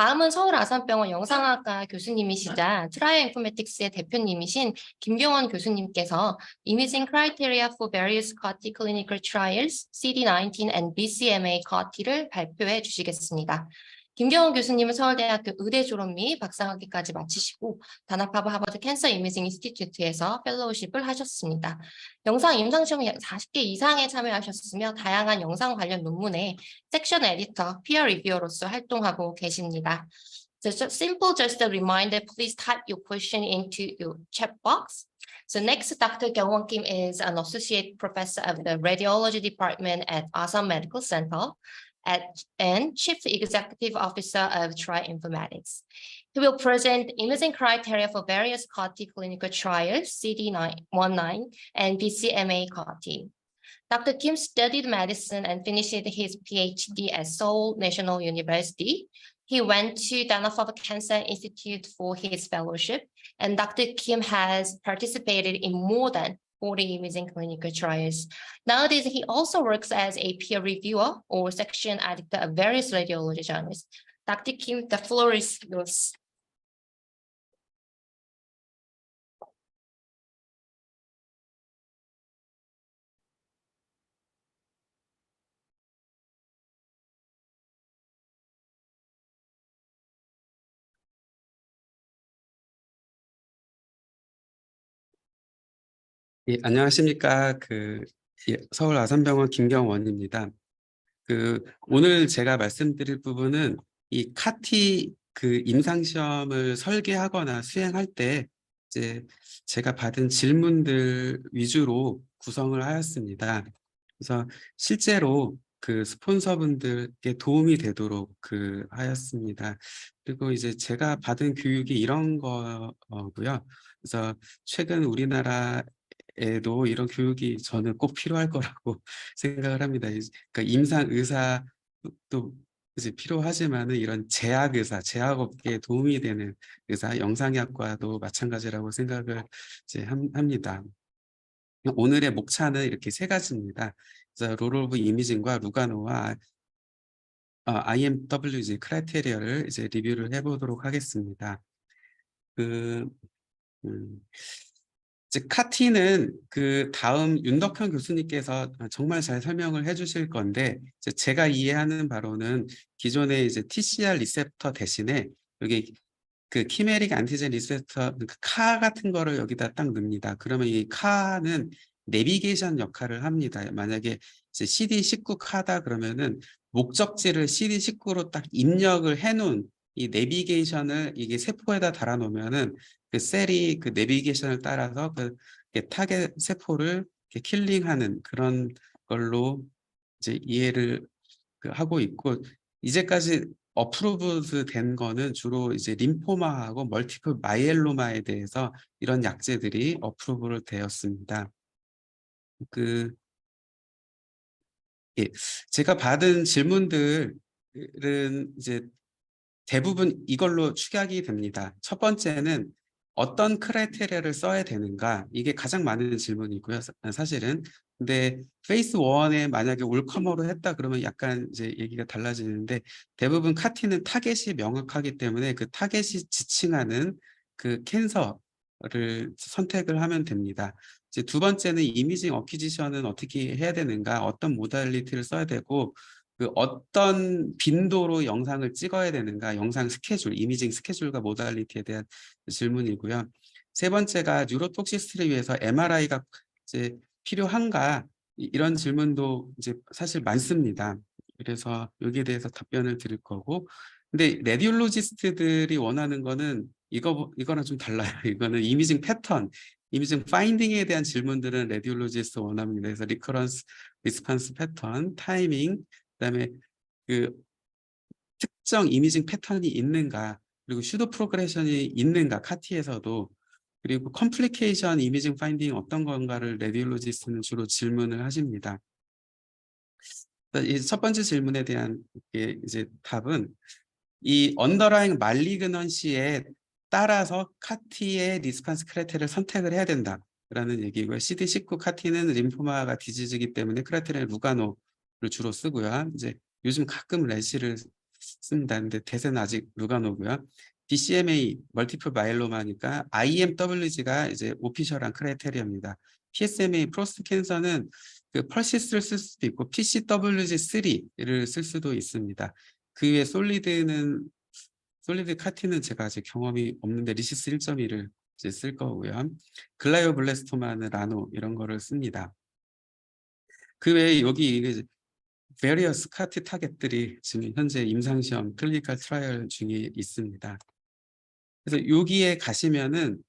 다음은 서울 아산병원 영상학과 교수님이시자 트라이어 인포메틱스의 대표님이신 김경원 교수님께서 Imaging Criteria for Various CAR-T Clinical Trials, CD19 and BCMA CAR-T를 발표해 주시겠습니다. 김경원 교수님은 서울대학교 의대 졸업 및 박사학위까지 마치시고 다나파브 하버드 캔서 이미징 인스티튜트에서 펠로우십을 하셨습니다. 영상 임상시험 40개 이상에 참여하셨으며 다양한 영상 관련 논문에 섹션 에디터, 피어 리뷰어로서 활동하고 계십니다. So just a reminder, please type your question into your chat box. So next, Dr. Kyung-won Kim is an associate professor of the radiology department at Asan Medical Center and chief executive officer of Tri Informatics. He will present imaging criteria for various CAR-T clinical trials, CD19 and BCMA CAR-T. Dr. Kim studied medicine and finished his PhD at Seoul National University. He went to Dana-Farber Cancer Institute for his fellowship, and Dr. Kim has participated in more than 40 imaging clinical trials. Nowadays, he also works as a peer reviewer or section editor of various radiology journals. Dr. Kim, the floor is yours. 예, 안녕하십니까. 서울 아산병원 김경원입니다. 오늘 제가 말씀드릴 부분은 이 카티 임상시험을 설계하거나 수행할 때 이제 제가 받은 질문들 위주로 구성을 하였습니다. 그래서 실제로 스폰서분들께 도움이 되도록 하였습니다. 그리고 이제 제가 받은 교육이 이런 거고요. 그래서 최근 우리나라에도 이런 교육이 저는 꼭 필요할 거라고 생각을 합니다. 그러니까 임상 의사도 이제 필요하지만은 이런 제약 의사, 제약업계에 도움이 되는 의사, 영상의학과도 마찬가지라고 생각을 이제 합니다. 오늘의 목차는 이렇게 세 가지입니다. 그래서 롤 오브 이미징과 루가노와 IMWG 크라이테리아를 이제 리뷰를 해보도록 하겠습니다. 이제 카티는 다음 윤덕현 교수님께서 정말 잘 설명을 해주실 건데, 이제 제가 이해하는 바로는 기존의 이제 TCR 리셉터 대신에 여기 키메릭 안티젠 리셉터 카 같은 거를 여기다 딱 넣습니다. 그러면 이 카는 내비게이션 역할을 합니다. 만약에 이제 CD19 카다 그러면은 목적지를 CD19로 딱 입력을 해놓은 이 내비게이션을 이게 세포에다 달아 놓으면은 셀이 내비게이션을 따라서 타겟 세포를 킬링하는 그런 걸로 이제 이해를 하고 있고, 이제까지 어프로브드 된 거는 주로 이제 림포마하고 멀티플 마이엘로마에 대해서 이런 약제들이 어프로브를 되었습니다. 예, 제가 받은 질문들은 이제 대부분 이걸로 축약이 됩니다. 첫 번째는 어떤 크라이테리아를 써야 되는가, 이게 가장 많은 질문이고요. 사실은. 근데 페이스 1에 만약에 올커머로 했다 그러면 약간 이제 얘기가 달라지는데, 대부분 카티는 타겟이 명확하기 때문에 그 타겟이 지칭하는 캔서를 선택을 하면 됩니다. 이제 두 번째는 이미징 어퀴지션은 어떻게 해야 되는가, 어떤 모달리티를 써야 되고 어떤 빈도로 영상을 찍어야 되는가, 영상 스케줄, 이미징 스케줄과 모달리티에 대한 질문이고요. 세 번째가 뉴로톡시스를 위해서 MRI가 이제 필요한가, 이런 질문도 이제 사실 많습니다. 그래서 여기에 대해서 답변을 드릴 거고, 근데 레디올로지스트들이 원하는 거는 이거랑 좀 달라요. 이거는 이미징 패턴, 이미징 파인딩에 대한 질문들은 레디올로지스트 원합니다. 그래서 리커런스, 리스판스 패턴, 타이밍, 그다음에 특정 이미징 패턴이 있는가, 그리고 슈도 프로그레션이 있는가, 카티에서도, 그리고 컴플리케이션 이미징 파인딩 어떤 건가를 레디올로지스트는 주로 질문을 하십니다. 이 첫 번째 질문에 대한 이제 답은 이 언더라잉 말리그넌시에 따라서 카티의 리스판스 크라이테리아를 선택을 해야 된다라는 얘기고요. CD19 카티는 림포마가 디지즈이기 때문에 크라이테리아 루가노를 주로 쓰고요. 이제 요즘 가끔 래시를 씁니다. 근데 대세는 아직 루가노고요. BCMA 멀티플 마이엘로마니까 IMWG가 이제 오피셜한 크라이테리아입니다. PSMA 프로스트 캔서는 그 펄시스를 쓸 수도 있고 PCWG3를 쓸 수도 있습니다. 그 외에 솔리드 카티는 제가 아직 경험이 없는데 리시스 1.1을 이제 쓸 거고요. 글라이오블레스토마는 라노 이런 거를 씁니다. 그 외에 여기 이게 베리어스 카티 타겟들이 지금 현재 임상시험 클리니컬 트라이얼 중에 있습니다. 그래서 여기에 가시면은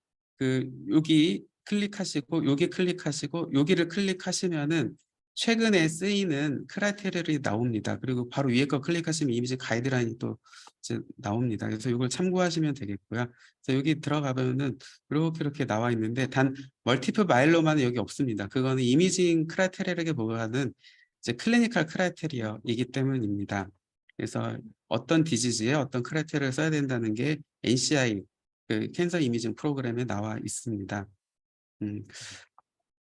여기 클릭하시고 여기 클릭하시고 여기를 클릭하시면은 최근에 쓰이는 크라이테리얼이 나옵니다. 그리고 바로 위에 거 클릭하시면 이미지 가이드라인이 또 이제 나옵니다. 그래서 이걸 참고하시면 되겠고요. 그래서 여기 들어가면은 이렇게 나와 있는데 단 멀티플 마일로마는 여기 없습니다. 그거는 이미징 크라이테리얼에보다는 이제 클리니컬 크라이테리어이기 때문입니다. 그래서 어떤 디지즈에 어떤 크라이테리어를 써야 된다는 게 NCI 그 캔서 이미징 프로그램에 나와 있습니다.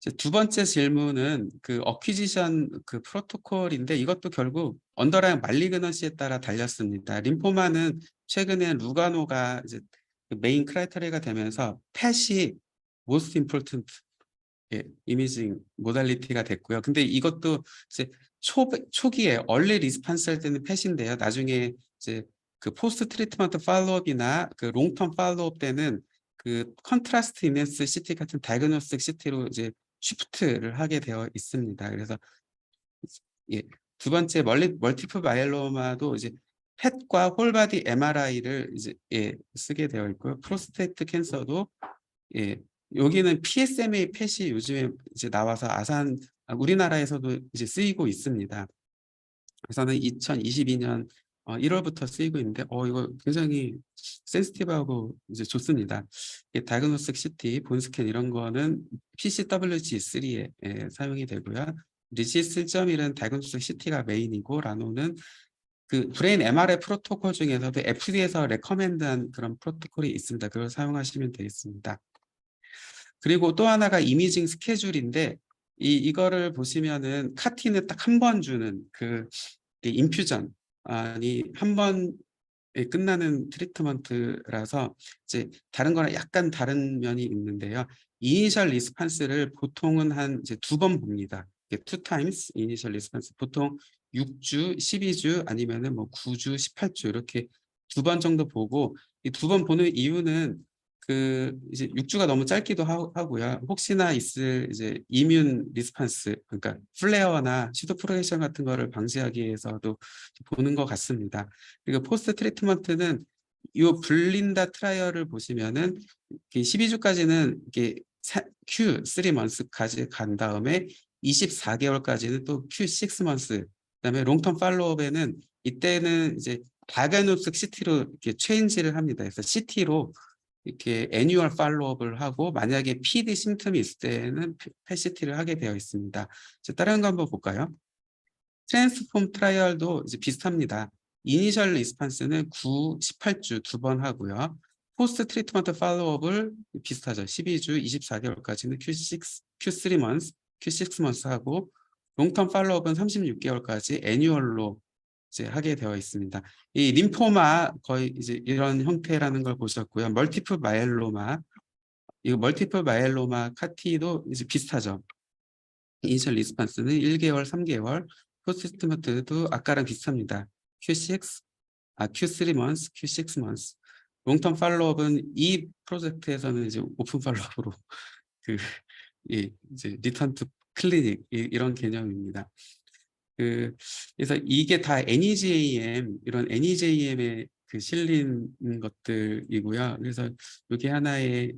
이제 두 번째 질문은 그 어퀴지션 그 프로토콜인데 이것도 결국 언더라인 말리그넌시에 따라 달렸습니다. 림포마는 최근에 루가노가 이제 그 메인 크라이테리아가 되면서 펫이 most important 이미징 모달리티가 됐고요. 근데 이것도 이제 초기에 얼리 리스판스 할 때는 펫인데요. 나중에 이제 그 포스트 트리트먼트 팔로업이나 그 롱텀 팔로업 때는 그 컨트라스트 이넨스 CT 같은 다이그노스틱 CT로 이제 쉬프트를 하게 되어 있습니다. 그래서 예, 두 번째 멀티플 마이엘로마도 이제 펫과 홀바디 MRI를 이제 쓰게 되어 있고요. 프로스테이트 캔서도 여기는 PSMA 펫이 요즘에 이제 나와서 우리나라에서도 이제 쓰이고 있습니다. 그래서는 2022년 1월부터 쓰이고 있는데 이거 굉장히 센시티브하고 이제 좋습니다. 다이그노스틱 CT, 본스캔 이런 거는 PCWG3에 사용이 되고요. 리시스 1.1은 다이그노스틱 CT가 메인이고 라노는 그 브레인 MRI 프로토콜 중에서도 FDA에서 레커멘드한 그런 프로토콜이 있습니다. 그걸 사용하시면 되겠습니다. 그리고 또 하나가 이미징 스케줄인데 이거를 보시면은 카티는 딱 한 번 주는 그 인퓨전 아니 한 번에 끝나는 트리트먼트라서 이제 다른 거랑 약간 다른 면이 있는데요. 이니셜 리스판스를 보통은 한 이제 2번 봅니다. 2 times 이니셜 리스판스 보통 6주, 12주 아니면은 뭐 9주, 18주 이렇게 2번 정도 보고 이 2번 보는 이유는 그 이제 6주가 너무 짧기도 하고요. 혹시나 있을 이제 이뮨 리스판스 그러니까 플레어나 시도 프로젝션 같은 거를 방지하기 위해서도 보는 것 같습니다. 그리고 포스트 트리트먼트는 이 블린다 트라이얼을 보시면은 12주까지는 이게 Q3months까지 간 다음에 24개월까지는 또 Q6months 그다음에 롱텀 팔로업에는 이때는 이제 다이그노스틱 CT로 이렇게 체인지를 합니다. 그래서 CT로 이렇게 애뉴얼 팔로업을 하고 만약에 PD 심틈이 있을 때는 펫CT를 하게 되어 있습니다. 다른 거 한번 볼까요? 트랜스폼 트라이얼도 이제 비슷합니다. 이니셜 리스판스는 9, 18주 2번 하고요. 포스트 트리트먼트 팔로업을 비슷하죠. 12주 24개월까지는 Q3 months, Q6 months 하고 롱텀 팔로업은 36개월까지 애뉴얼로 이제 하게 되어 있습니다. 이 림포마 거의 이제 이런 형태라는 걸 보셨고요. 멀티플 마이엘로마 이거 멀티플 마이엘로마 카티도 이제 비슷하죠. 이니셜 리스판스는 1개월, 3개월, 포스트마트도 아까랑 비슷합니다. Q3 months, Q6 months. 롱텀 팔로업은 이 프로젝트에서는 이제 오픈 팔로업으로 이제 리턴 투 클리닉 이런 개념입니다. 그래서 이게 다 NEJM 이런 NEJM에 실린 것들이고요. 그래서 이게 하나의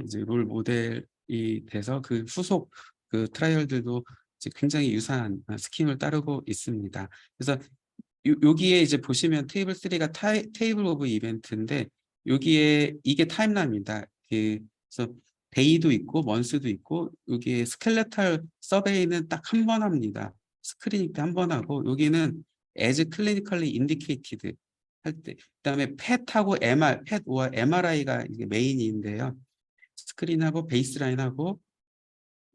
이제 롤 모델이 돼서 그 후속 트라이얼들도 이제 굉장히 유사한 스킴을 따르고 있습니다. 그래서 여기에 이제 보시면 테이블 3가 테이블 오브 이벤트인데 여기에 이게 타임라인입니다. 그래서 데이도 있고 먼스도 있고 여기에 스켈레탈 서베이는 딱 한 번 합니다. 스크리닝 때 한 번 하고 여기는 as clinically indicated 할 때 그다음에 펫하고 펫와 MRI가 이게 메인인데요. 스크린하고 베이스라인하고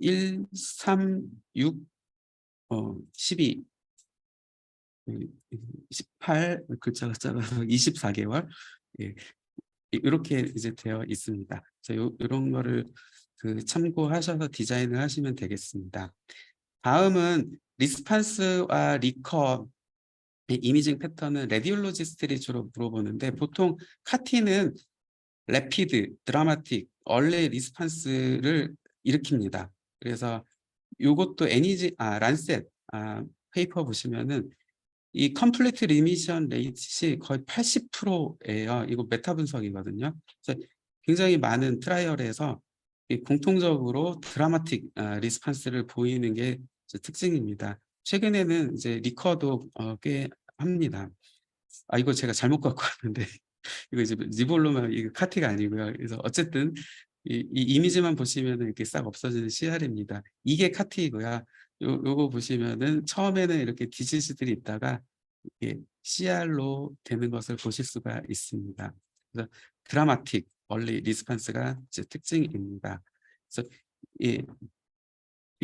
1, 3, 6, 12 18 글자가 작아서 24개월 예, 이렇게 이제 되어 있습니다. 그래서 이런 거를 참고하셔서 디자인을 하시면 되겠습니다. 다음은 리스판스와 리커 이미징 패턴은 레디올로지스트들이 주로 물어보는데 보통 카티는 래피드, 드라마틱, 얼리 리스판스를 일으킵니다. 그래서 요것도 란셋 페이퍼 보시면은 이 컴플리트 리미션 레이트이 거의 80%예요. 이거 메타 분석이거든요. 그래서 굉장히 많은 트라이얼에서 이 공통적으로 드라마틱 리스판스를 보이는 게 이제 특징입니다. 최근에는 이제 리커도 꽤 합니다. 이거 제가 잘못 갖고 왔는데 이거 이제 니볼로만 이거 카티가 아니고요. 그래서 어쨌든 이 이미지만 보시면은 이렇게 싹 없어지는 CR입니다. 이게 카티이고요. 요거 보시면은 처음에는 이렇게 디지즈들이 있다가 이게 CR로 되는 것을 보실 수가 있습니다. 그래서 드라마틱, 얼리 리스판스가 이제 특징입니다. 그래서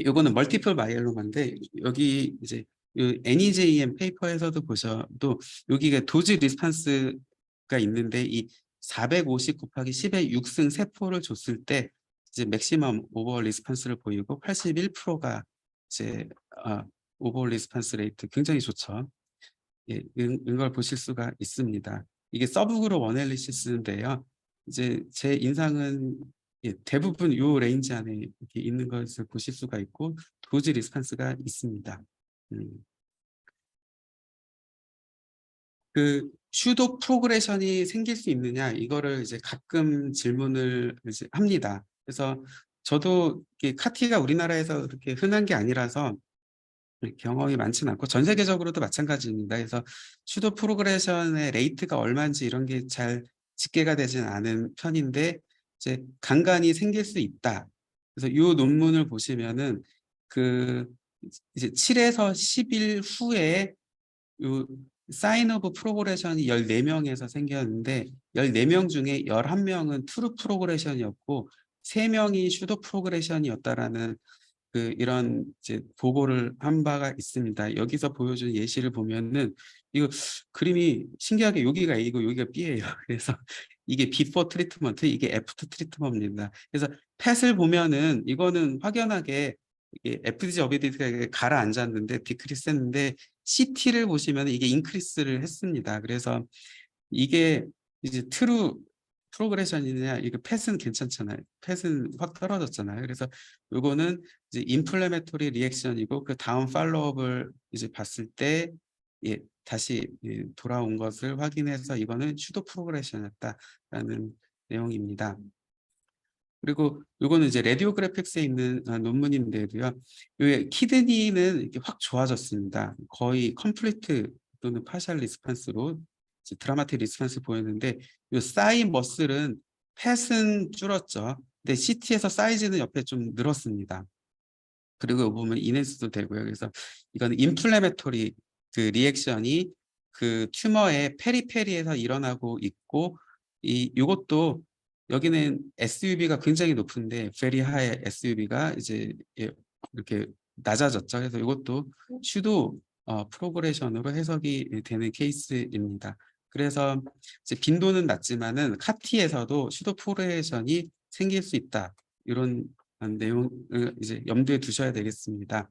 요거는 멀티플 마이엘로마인데 여기 이제 NEJM 페이퍼에서도 보셔도 여기가 도즈 리스판스가 있는데 이 450 곱하기 10의 6승 세포를 줬을 때 이제 맥시멈 오버올 리스판스를 보이고 81%가 이제 오버올 리스판스 레이트 굉장히 좋죠. 예, 이걸 보실 수가 있습니다. 이게 서브그룹 어널리시스인데요. 이제 제 인상은 대부분 요 레인지 안에 이렇게 있는 것을 보실 수가 있고 도즈 리스판스가 있습니다. 슈도 프로그레션이 생길 수 있느냐 이거를 이제 가끔 질문을 이제 합니다. 그래서 저도 카티가 우리나라에서 그렇게 흔한 게 아니라서 경험이 많지는 않고 전 세계적으로도 마찬가지입니다. 그래서 슈도 프로그레션의 레이트가 얼마인지 이런 게 잘 집계가 되진 않은 편인데 이제 간간이 생길 수 있다. 그래서 이 논문을 보시면은 이제 7에서 10일 후에 요 사인 오브 프로그레션이 14명에서 생겼는데 14명 중에 11명은 트루 프로그레션이었고 3명이 슈도 프로그레션이었다라는 이런 이제 보고를 한 바가 있습니다. 여기서 보여준 예시를 보면은 이거 그림이 신기하게 여기가 A고 여기가 B예요. 그래서 이게 비포 트리트먼트, 이게 애프터 트리트먼트입니다. 그래서 펫을 보면은 이거는 확연하게 이게 FDG 어비디티가 가라앉았는데 디크리스 했는데 CT를 보시면 이게 인크리스를 했습니다. 그래서 이게 이제 트루 프로그레션이냐 이거 펫은 괜찮잖아요. 펫은 확 떨어졌잖아요. 그래서 요거는 이제 인플레메토리 리액션이고 그 다음 팔로업을 이제 봤을 때 다시 돌아온 것을 확인해서 이거는 슈도 프로그레션이었다라는 내용입니다. 그리고 요거는 이제 레디오그래픽스에 있는 논문인데도요. 요 키드니는 이렇게 확 좋아졌습니다. 거의 컴플리트 또는 파셜 리스판스로 드라마틱 리스판스 보였는데 요 사이 머슬은 펫은 줄었죠. 근데 CT에서 사이즈는 옆에 좀 늘었습니다. 그리고 요 보면 이네스도 되고요. 그래서 이거는 인플레메토리 리액션이 튜머의 페리페리에서 일어나고 있고 요것도 여기는 SUV가 굉장히 높은데 very high SUV가 이제 이렇게 낮아졌죠. 그래서 이것도 슈도 프로그레션으로 해석이 되는 케이스입니다. 그래서 이제 빈도는 낮지만은 카티에서도 슈도 프로그레션이 생길 수 있다. 이런 내용을 이제 염두에 두셔야 되겠습니다.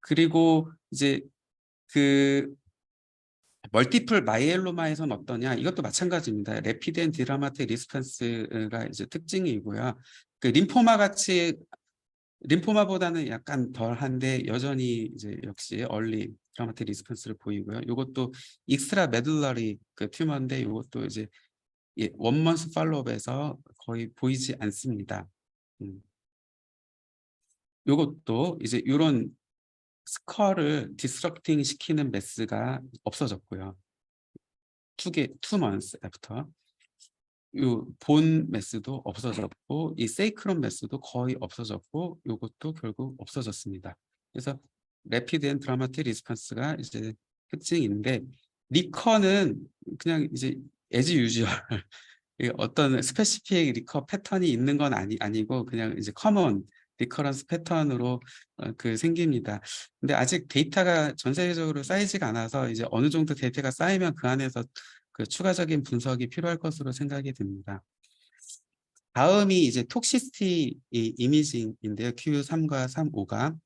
그리고 이제 멀티플 마이엘로마에서는 어떠냐? 이것도 마찬가지입니다. 레피드 앤 드라마틱 리스판스가 이제 특징이고요. 림포마 같이 림포마보다는 약간 덜한데 여전히 이제 역시 얼리 드라마틱 리스판스를 보이고요. 이것도 익스트라 메둘러리 튜머인데 이것도 이제 원먼스 팔로업에서 거의 보이지 않습니다. 이것도 이제 이런 스컬을 디스트럭팅 시키는 매스가 없어졌고요. 2 months after. 요 본 매스도 없어졌고 이 세이크론 매스도 거의 없어졌고 요것도 결국 없어졌습니다. 그래서 래피드 앤 드라마틱 리스판스가 이제 특징인데 리커는 그냥 이제 as usual 어떤 스페시픽 리커 패턴이 있는 건 아니고 그냥 이제 커먼 리커런스 패턴으로 생깁니다. 근데 아직 데이터가 전 세계적으로 쌓이지가 않아서 이제 어느 정도 데이터가 쌓이면 그 안에서 그 추가적인 분석이 필요할 것으로 생각이 듭니다. 다음이 이제 톡시시티 이미징인데요. Q3과 3.5가.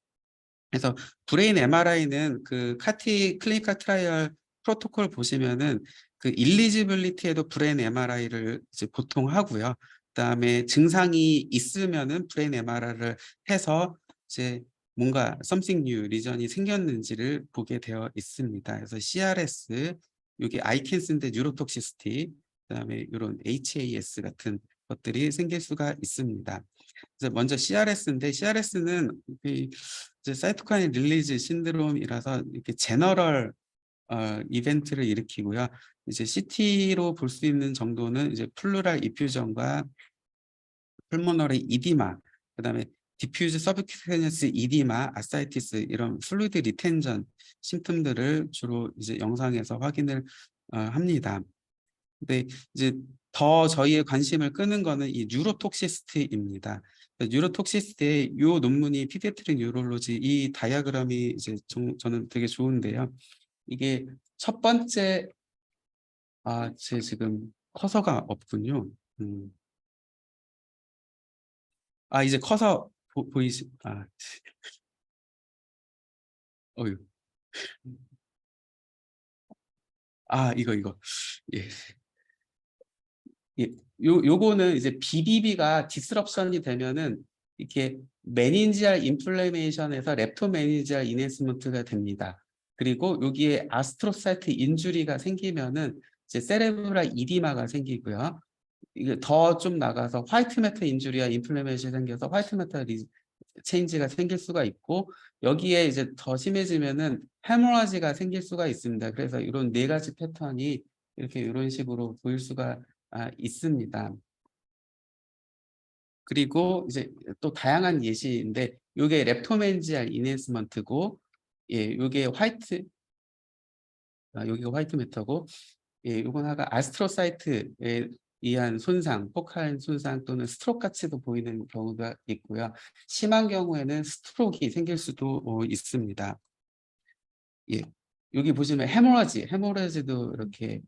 그래서 브레인 MRI는 그 카티 클리니컬 트라이얼 프로토콜 보시면은 그 일리지빌리티에도 브레인 MRI를 이제 보통 하고요. 그다음에 증상이 있으면은 브레인 MRI를 해서 이제 뭔가 something new 리전이 생겼는지를 보게 되어 있습니다. 그래서 CRS, 여기 아이킨스인데 뉴로톡시시티, 그다음에 이런 HAS 같은 것들이 생길 수가 있습니다. 그래서 먼저 CRS인데 CRS는 이제 사이토카인 릴리즈 신드롬이라서 이렇게 제너럴 이벤트를 일으키고요. 이제 CT로 볼 수 있는 정도는 이제 플루랄 이퓨전과 풀모너리 이디마, 그다음에 디퓨즈 서브큐테니어스 이디마, 아사이티스 이런 플루이드 리텐전 심틈들을 주로 이제 영상에서 확인을 합니다. 근데 이제 더 저희의 관심을 끄는 거는 이 뉴로톡시시티입니다. 뉴로톡시시티의 이 논문이 피디아트릭 뉴럴로지 이 다이아그램이 이제 저는 되게 좋은데요. 이게 첫 번째 제 지금 커서가 없군요. 이제 커서 보이시 어유. 이거. 예. 예, 요거는 이제 BBB가 디스럽션이 되면은 이렇게 메닌지알 인플레이메이션에서 렙토메닌지알 이네스먼트가 됩니다. 그리고 여기에 아스트로사이트 인주리가 생기면은 이제 세레브랄 이디마가 생기고요. 이게 더 좀 나가서 화이트 매터 인주리와 인플레이메이션이 생겨서 화이트 매터 체인지가 생길 수가 있고, 여기에 이제 더 심해지면은 헤모라지가 생길 수가 있습니다. 그래서 이런 네 가지 패턴이 이렇게 이런 식으로 보일 수가 있습니다. 그리고 이제 또 다양한 예시인데 요게 렙토멘지알 이네스먼트고, 요게 여기가 화이트 매터고, 요건 아스트로사이트에 의한 손상, 포칼 손상 또는 스트로크 같이도 보이는 경우가 있고요. 심한 경우에는 스트로크가 생길 수도 있습니다. 여기 보시면 헤모라지도 이렇게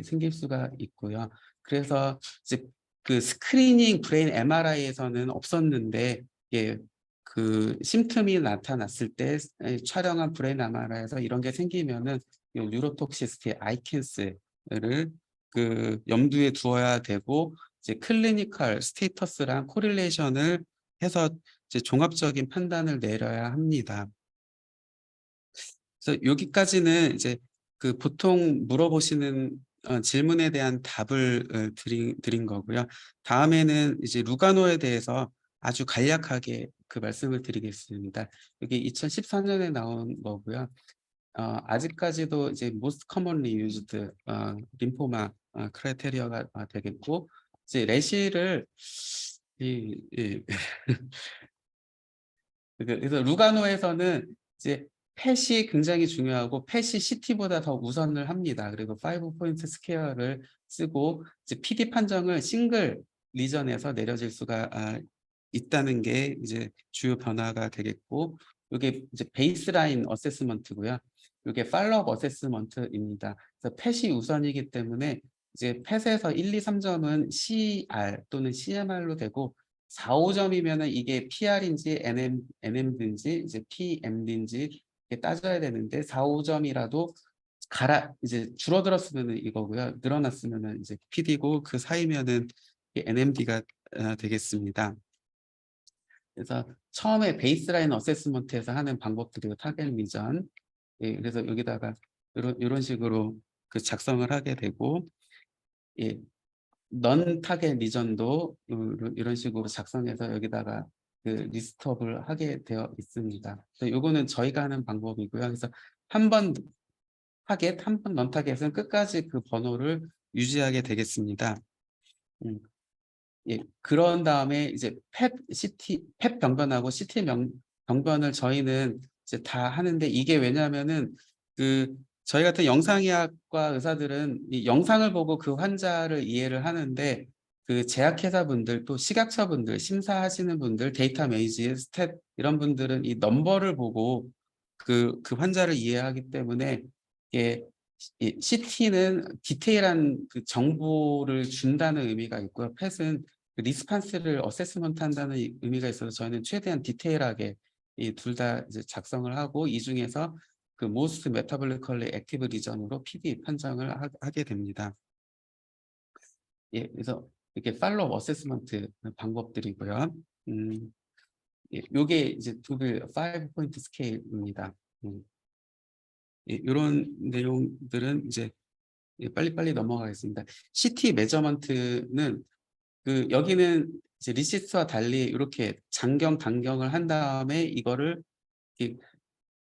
생길 수가 있고요. 그래서 이제 그 스크리닝 브레인 MRI에서는 없었는데 그 심틈이 나타났을 때 촬영한 브레인 MRI에서 이런 게 생기면은 이 뉴로톡시시티 아이킨스를 그 염두에 두어야 되고, 이제 클리니컬 스테이터스랑 코릴레이션을 해서 이제 종합적인 판단을 내려야 합니다. 그래서 여기까지는 이제 그 보통 물어보시는 질문에 대한 답을 드린 거고요. 다음에는 이제 루가노에 대해서 아주 간략하게 그 말씀을 드리겠습니다. 여기 2014년에 나온 거고요. 아직까지도 이제 most commonly used 림포마 크라이테리아가 되겠고, 이제 레시를 그래서 루가노에서는 이제 펫이 굉장히 중요하고 펫이 CT보다 더 우선을 합니다. 그리고 5포인트 스퀘어를 쓰고 이제 PD 판정을 싱글 리전에서 내려질 수가 있다는 게 이제 주요 변화가 되겠고, 이게 이제 베이스라인 어세스먼트고요. 이게 팔로업 어세스먼트입니다. 그래서 펫이 우선이기 때문에 이제 펫에서 1, 2, 3점은 CR 또는 CMR로 되고, 4, 5점이면은 이게 PR인지 NM인지 이제 PM인지 따져야 되는데, 4, 5점이라도 이제 줄어들었으면은 이거고요. 늘어났으면은 이제 PD고, 그 사이면은 NMD가 되겠습니다. 그래서 처음에 베이스라인 어세스먼트에서 하는 방법들이고 타겟 리전, 그래서 여기다가 이런 식으로 그 작성을 하게 되고, 넌 타겟 리전도 이런 식으로 작성해서 여기다가 그 리스트업을 하게 되어 있습니다. 그래서 요거는 저희가 하는 방법이고요. 그래서 한 번 타겟, 한 번 넌 타겟은 끝까지 그 번호를 유지하게 되겠습니다. 그런 다음에 이제 펫 병변하고 CT 병변을 저희는 이제 다 하는데, 이게 왜냐하면은 그 저희 같은 영상의학과 의사들은 이 영상을 보고 그 환자를 이해를 하는데, 그 제약회사분들 또 시각처분들 심사하시는 분들 데이터 메이지 스탯 이런 분들은 이 넘버를 보고 그 환자를 이해하기 때문에 이게 이 CT는 디테일한 그 정보를 준다는 의미가 있고요. 펫은 그 리스판스를 어세스먼트 한다는 의미가 있어서 저희는 최대한 디테일하게 이 둘 다 이제 작성을 하고 이 중에서 그 most metabolically active region으로 PD 판정을 하게 됩니다. 예, 그래서 이렇게 팔로우 어세스먼트 방법들이고요. 예, 요게 이제 두빌 5포인트 스케일입니다. 예, 요런 내용들은 이제 예, 빨리빨리 넘어가겠습니다. CT 메저먼트는 그 여기는 이제 리시트와 달리 이렇게 장경, 단경을 한 다음에 이거를 이렇게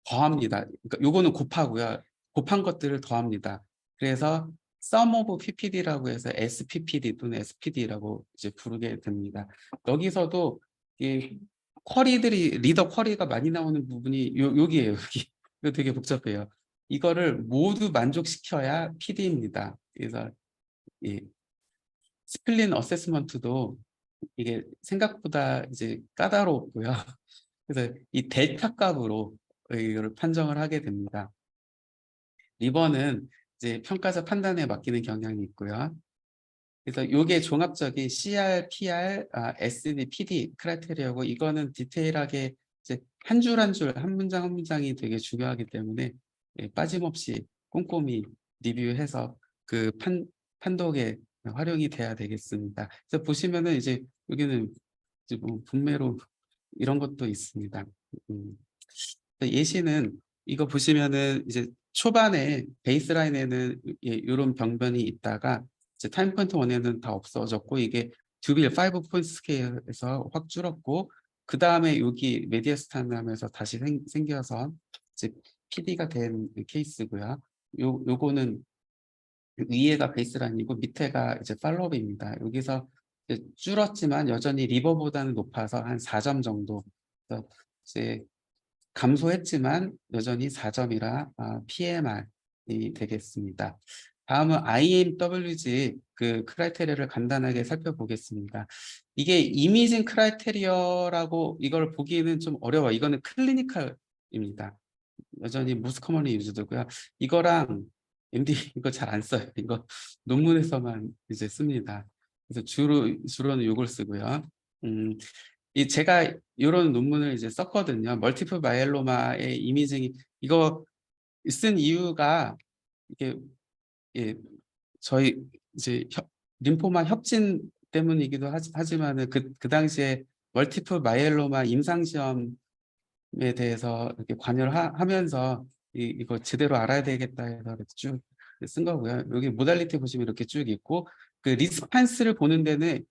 더합니다. 그러니까 요거는 곱하고요. 곱한 것들을 더합니다. 그래서 sum of PPD라고 해서 SPPD 또는 SPD라고 이제 부르게 됩니다. 여기서도 이 쿼리들이 리더 쿼리가 많이 나오는 부분이 여기에요. 여기. 이거 되게 복잡해요. 이거를 모두 만족시켜야 PD입니다. 그래서 이 스플린 어세스먼트도 이게 생각보다 이제 까다롭고요. 그래서 이 델타 값으로 이거를 판정을 하게 됩니다. 리버는 이제 평가자 판단에 맡기는 경향이 있고요. 그래서 요게 종합적인 CR, PR, SD, PD 크라이테리아고 이거는 디테일하게 이제 한 줄 한 줄, 한 문장 한 문장이 되게 중요하기 때문에 예, 빠짐없이 꼼꼼히 리뷰해서 그 판독에 활용이 돼야 되겠습니다. 그래서 보시면은 이제 여기는 이제 뭐 분매로 이런 것도 있습니다. 음. 예시는 이거 보시면은 이제 초반에 베이스라인에는 예, 요런 병변이 있다가 이제 타임 포인트 1에는 다 없어졌고 이게 듀빌 5 포인트 스케일에서 확 줄었고 그다음에 여기 메디어스탄함에서 다시 생겨서 이제 PD가 된 케이스고요. 요거는 위에가 베이스라인이고 밑에가 이제 팔로우입니다. 여기서 이제 줄었지만 여전히 리버보다는 높아서 한 4점 정도. 그래서 이제 감소했지만 여전히 4점이라 PMR이 되겠습니다. 다음은 IMWG 그 크라이테리아를 간단하게 살펴보겠습니다. 이게 이미징 크라이테리아라고 이걸 보기는 좀 어려워요. 이거는 클리니컬입니다. 여전히 모스트 커먼리 유즈드고요. 이거랑 MD 이거 잘 안 써요. 이거 논문에서만 이제 씁니다. 그래서 주로는 이걸 쓰고요. 이 제가 이런 논문을 이제 썼거든요. 멀티플 마이엘로마의 이미징이 이거 쓴 이유가 이게 예, 저희 이제 림포마 협진 때문이기도 하지만은 그 당시에 멀티플 마이엘로마 임상 시험에 대해서 이렇게 관여를 하면서 이거 제대로 알아야 되겠다 해서 이렇게 쭉 쓴 거고요. 여기 모달리티 보시면 이렇게 쭉 있고 그 리스판스를 보는 데는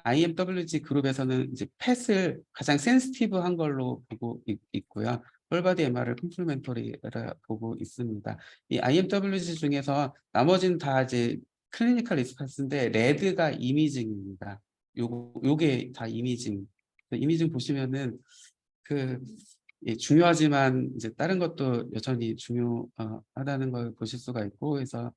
IMWG 그룹에서는 이제 펫을 가장 센시티브한 걸로 보고 있고요. 홀바디 MR을 컴플리멘터리라 보고 있습니다. 이 IMWG 중에서 나머지는 다 이제 클리니컬 리스판스인데 레드가 이미징입니다. 요게 다 이미징. 이미징 보시면은 그 예, 중요하지만 이제 다른 것도 여전히 중요하다는 걸 보실 수가 있고 그래서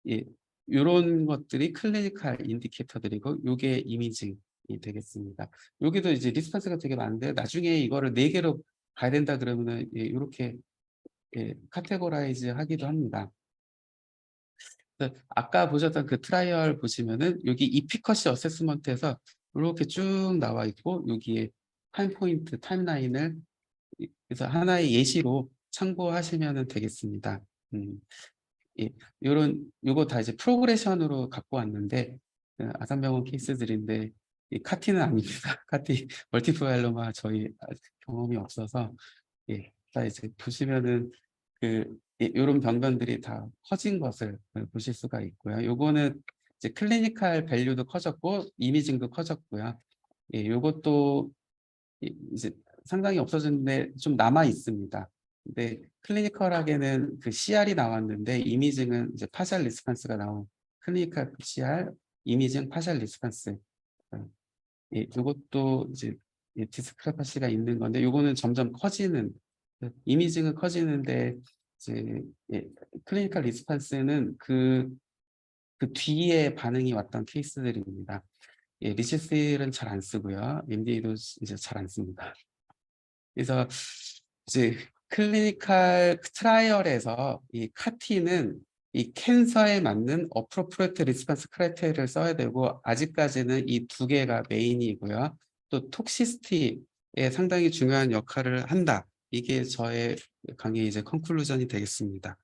예, 요런 것들이 클리니컬 인디케이터들이고 요게 이미징이 되겠습니다. 여기도 이제 리스판스가 되게 많은데 나중에 이거를 4개로 가야 된다 그러면은 예, 요렇게 예, 카테고라이즈 하기도 합니다. 그래서 아까 보셨던 그 트라이얼 보시면은 여기 이피커시 어세스먼트에서 이렇게 쭉 나와 있고 여기에 타임 포인트 타임라인을 그래서 하나의 예시로 참고하시면 되겠습니다. 예, 요거 다 이제 프로그레션으로 갖고 왔는데 아산병원 케이스들인데 이 카티는 아닙니다. 카티 멀티플 마이엘로마 저희 아직 경험이 없어서 예, 자 이제 보시면은 그 요런 병변들이 다 커진 것을 보실 수가 있고요. 요거는 이제 클리니컬 밸류도 커졌고 이미징도 커졌고요. 예, 요것도 이제 상당히 없어졌는데 좀 남아 있습니다. 근데 클리니컬하게는 그 CR이 나왔는데 이미징은 이제 파셜 리스판스가 나온 클리니컬 CR, 이미징 파셜 리스판스. 예, 이것도 이제 예, 디스크레파시가 있는 건데 요거는 점점 커지는 이미징은 커지는데 이제 예, 클리니컬 리스판스는 그 그 뒤에 반응이 왔던 케이스들입니다. 예, 리치스는 잘 안 쓰고요. MDA도 이제 잘 안 씁니다. 그래서 이제 클리니컬 트라이얼에서 이 카티는 이 캔서에 맞는 appropriate response criteria를 써야 되고 아직까지는 이 두 개가 메인이고요. 또 톡시시티에 상당히 중요한 역할을 한다. 이게 저의 강의 이제 컨클루전이 되겠습니다.